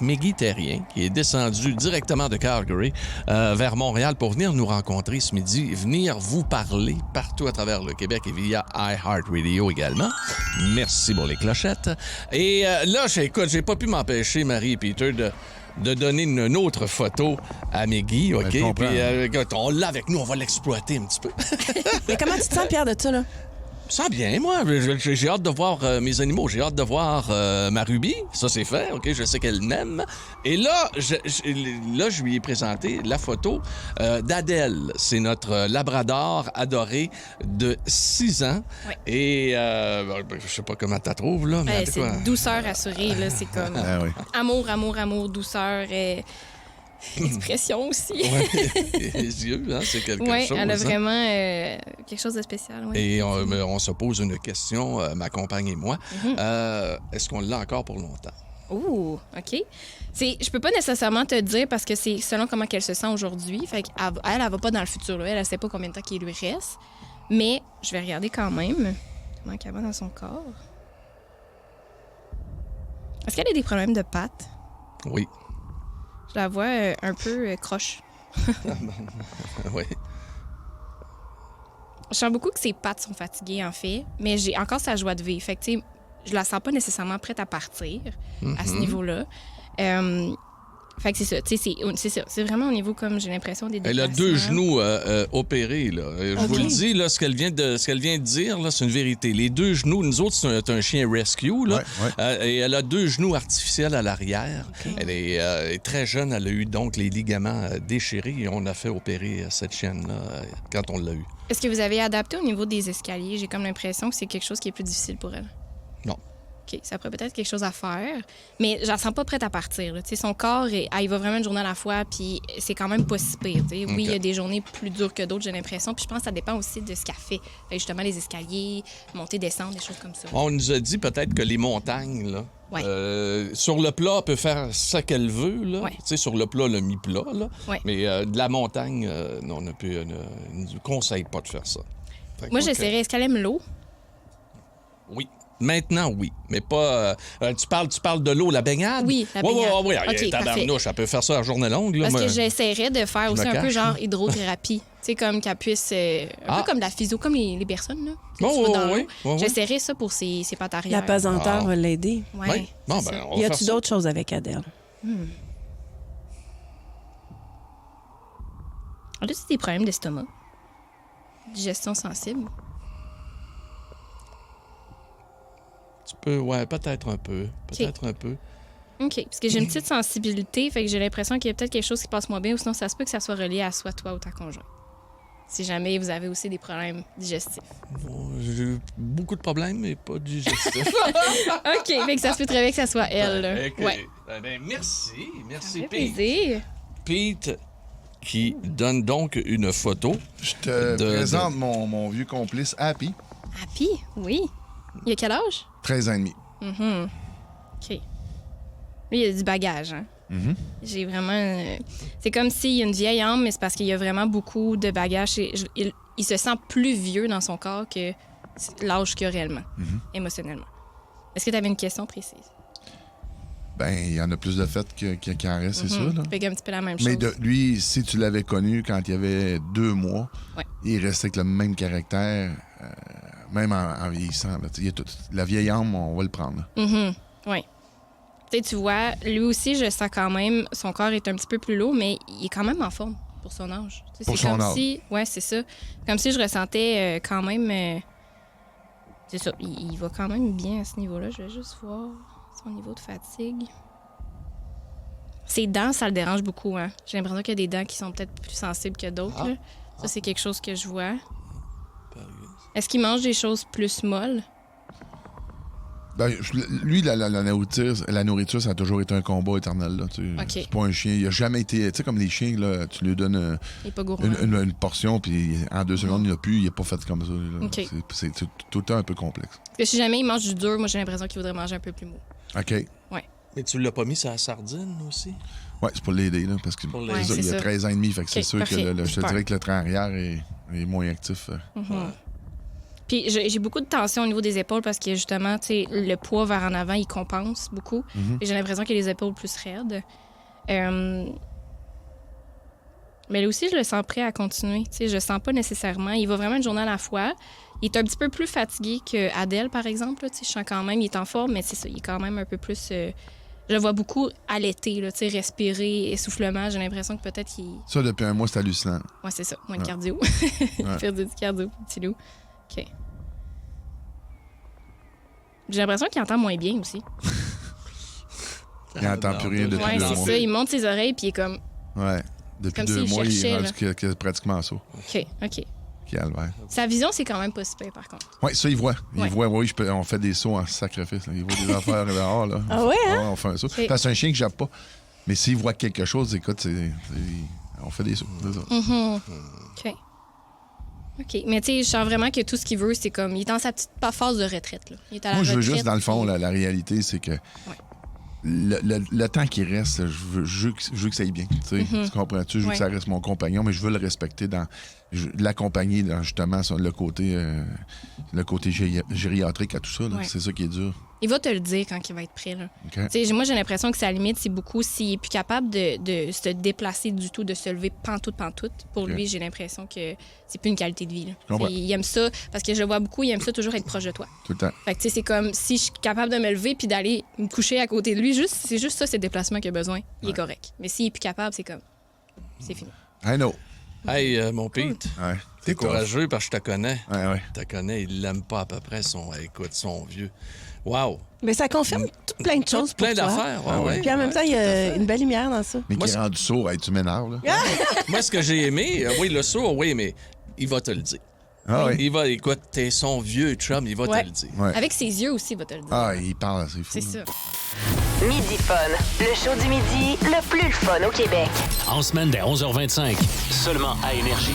Mégui Terrien, qui est descendu directement de Calgary vers Montréal pour venir nous rencontrer ce midi, venir vous parler partout à travers le Québec et via iHeartRadio également. Merci pour les clochettes. Et là, écoute, j'ai pas pu m'empêcher, Marie et Peter, de donner une autre photo à Mégui, OK? Puis écoute, on l'a avec nous, on va l'exploiter un petit peu. Mais comment tu te sens, Pierre, de ça, là? Ça bien, moi. J'ai hâte de voir mes animaux. J'ai hâte de voir ma Ruby. Ça, c'est fait. OK, je sais qu'elle m'aime. Et là, je lui ai présenté la photo d'Adèle. C'est notre labrador adoré de 6 ans. Oui. Et je sais pas comment tu la trouves, là. Mais C'est une douceur assurée, là. C'est comme oui. amour, amour, amour, douceur et expression aussi. Ouais. Les yeux, hein, c'est quelque Oui, chose. elle a hein. vraiment quelque chose de spécial. Ouais. Et on se pose une question, ma compagne et moi. Mm-hmm. Est-ce qu'on l'a encore pour longtemps? Ouh, OK. Je peux pas nécessairement te dire parce que c'est selon comment elle se sent aujourd'hui. Fait qu'elle elle va pas dans le futur. Là. Elle sait pas combien de temps qu'il lui reste. Mais je vais regarder quand même comment elle va dans son corps. Est-ce qu'elle a des problèmes de pattes? Oui. Je la vois un peu croche. Oui. Je sens beaucoup que ses pattes sont fatiguées, en fait. Mais j'ai encore sa joie de vivre. Fait que, tu sais, je la sens pas nécessairement prête à partir à ce niveau-là. Fait que c'est ça. Tu sais, c'est ça. C'est vraiment au niveau, comme j'ai l'impression, des Elle a déplacements. 2 genoux opérés. Là. Je vous OK. le dis, là, ce qu'elle vient de dire, là, c'est une vérité. Les 2 genoux, nous autres, c'est un chien rescue. Là. Ouais. Et elle a 2 genoux artificiels à l'arrière. Elle est très jeune. Elle a eu donc les ligaments déchirés et on a fait opérer cette chienne-là quand on l'a eu. Est-ce que vous avez adapté au niveau des escaliers? J'ai comme l'impression que c'est quelque chose qui est plus difficile pour elle. Non. OK, ça pourrait peut-être quelque chose à faire, mais je la sens pas prête à partir. Là. Tu sais, son corps, il va vraiment une journée à la fois, puis c'est quand même pas si pire. Tu sais. Oui, il y a des journées plus dures que d'autres, j'ai l'impression, puis je pense que ça dépend aussi de ce qu'elle fait. Fait que justement, les escaliers, monter, descendre, des choses comme ça. On nous a dit peut-être que les montagnes, là, Ouais. sur le plat, elle peut faire ce qu'elle veut. Là. Ouais. Tu sais, sur le plat, le mi-plat. Là. Ouais. Mais de la montagne, non, on ne nous conseille pas de faire ça. Fait que, Moi, OK. j'essaierais, est-ce qu'elle aime l'eau? Oui. Maintenant, oui. Mais pas... tu parles de l'eau, la baignade? Oui, la baignade. Oui. OK, Tabarnouche, elle peut faire ça à journée longue. Là, Parce moi. que j'essaierais de faire aussi me un peu cache. genre hydrothérapie. Tu sais, comme qu'elle puisse... un peu comme de la physio, comme les personnes, là. Tu sais, Oh, tu vas dans oui, l'eau. oui. J'essaierais ça pour ses pattes arrière. La pesanteur Ah. va l'aider. Ouais. Oui. Bon, c'est ben, ça. on va Y faire a-tu ça. d'autres choses avec Adèle? On a aussi des problèmes d'estomac? Digestion sensible? Tu peux, ouais, peut-être un peu. Peut-être un peu. OK. Parce que j'ai une petite sensibilité, fait que j'ai l'impression qu'il y a peut-être quelque chose qui passe moins bien, ou sinon ça se peut que ça soit relié à soit toi ou ta conjointe. Si jamais vous avez aussi des problèmes digestifs. Bon, j'ai eu beaucoup de problèmes, mais pas digestifs. OK. Fait que ça se peut très bien que ça soit elle. là. OK. Ouais. Ben, merci. Merci, Ça fait Pete. plaisir. Pete qui donne donc une photo. Je te présente mon vieux complice, Happy, Happy? Oui. Il a quel âge? 13 ans et demi. OK. Lui, il a du bagage, hein? J'ai vraiment... c'est comme s'il y a une vieille âme, mais c'est parce qu'il y a vraiment beaucoup de bagages. Il se sent plus vieux dans son corps que l'âge qu'il a réellement, émotionnellement. Est-ce que tu avais une question précise? Ben, il y en a plus de fait qu'il en reste, c'est sûr. Là. Fait un petit peu la même chose. Mais lui, si tu l'avais connu quand il avait 2 mois, Ouais. il restait avec le même caractère, même en vieillissant. Là. La vieille âme, on va le prendre. là. Oui. Tu vois, lui aussi, je sens quand même, son corps est un petit peu plus lourd, mais il est quand même en forme pour son âge. Tu sais, Pour c'est son comme âge. si, ouais, c'est ça. Comme si je ressentais quand même... c'est ça, il va quand même bien à ce niveau-là. Je vais juste voir son niveau de fatigue. Ses dents, ça le dérange beaucoup. Hein? J'ai l'impression qu'il y a des dents qui sont peut-être plus sensibles que d'autres. là. Ça, c'est quelque chose que je vois. Est-ce qu'il mange des choses plus molles? Ben, lui, la nourriture, ça a toujours été un combat éternel. Là, tu sais. OK. C'est pas un chien. Il a jamais été... Tu sais, comme les chiens, là, tu lui donnes Il est pas gourmand. une portion, puis en 2 secondes, il n'y a plus. Il n'est pas fait comme ça. Là. OK. C'est tout le temps un peu complexe. Parce que si jamais il mange du dur, moi, j'ai l'impression qu'il voudrait manger un peu plus mou. OK. Ouais. Mais tu l'as pas mis sur la sardine aussi? Ouais, c'est pour l'aider, là, parce que Pour c'est l'aider. ça, Ouais, il c'est a ça. 13 ans et demi, fait que c'est OK, sûr parfait. que je te Super. dirais que le train arrière est moins actif. Puis j'ai beaucoup de tension au niveau des épaules parce que justement, tu sais, le poids vers en avant, il compense beaucoup. Et j'ai l'impression qu'il a les épaules plus raides. Mais là aussi, je le sens prêt à continuer. Tu sais, je le sens pas nécessairement. Il va vraiment une journée à la fois. Il est un petit peu plus fatigué qu'Adèle, par exemple. Là, tu sais, je sens quand même, il est en forme, mais c'est ça, il est quand même un peu plus... je le vois beaucoup allaiter, là, tu sais, respirer, essoufflement. J'ai l'impression que peut-être qu'il... Ça, depuis un mois, c'est hallucinant. Ouais, c'est ça. Moins de cardio. Faire du cardio, petit loup. OK. J'ai l'impression qu'il entend moins bien aussi. Il n'entend plus rien depuis Ouais, 2 c'est mois. ça. Il monte ses oreilles, puis il est comme... Ouais. Depuis Comme 2 s'il mois, il cherchait, est là. rendu que pratiquement ça. OK. Calvaire. Sa vision, c'est quand même pas super, par contre. Oui, ça, il voit. Il Ouais. voit, oui, on fait des sauts en sacrifice. Là. Il voit des affaires dehors, là. Ah ouais, hein? Ouais, on fait un saut. Ok. Parce que c'est un chien que jappe pas. Mais s'il voit quelque chose, écoute, on fait des sauts. C'est ça. OK. OK. Mais tu sais, je sens vraiment que tout ce qu'il veut, c'est comme... Il est dans sa petite phase de retraite, là. Il est à la Moi, je veux retraite, juste, dans le fond, puis- la réalité, c'est que le temps qui reste, là, je veux que ça aille bien. Tu comprends-tu? Je veux Ouais. que ça reste mon compagnon, mais je veux le respecter l'accompagner dans justement le côté gériatrique à tout ça. Là. Ouais. C'est ça qui est dur. Il va te le dire quand il va être prêt, là. OK? Tu sais, moi, j'ai l'impression que sa limite, c'est beaucoup s'il est plus capable de se déplacer du tout, de se lever pantoute. Pour Ok. lui, j'ai l'impression que c'est plus une qualité de vie. Là. comprends. Tu sais, il aime ça, parce que je le vois beaucoup, il aime ça toujours être proche de toi. Tout le temps. Fait que, tu sais, c'est comme si je suis capable de me lever puis d'aller me coucher à côté de lui, c'est juste ça, ces déplacements qu'il a besoin. Il est correct. Mais s'il est plus capable, c'est comme... C'est fini. I know. Hey, mon Pete, Ouais. t'es tough. courageux parce que je te connais. Ouais. Je te connais, il l'aime pas à peu près, son vieux. Wow! Mais ça confirme plein de choses pour Plein toi. d'affaires, ouais, ouais. Puis en même temps, il y a une belle lumière dans ça. Mais Moi, qui est rendu sourd, hey, tu m'énerves, là. Moi, ce que j'ai aimé, oui, le sourd, oui, mais il va te le dire. Ah oui. Il va, écoute, t'es son vieux chum, il va Ouais. te le dire. Ouais. Avec ses yeux aussi, il va te le dire. Ah, il parle, c'est fou. C'est ça. Midi Fun, le show du midi le plus le fun au Québec. En semaine dès 11h25, seulement à Énergie.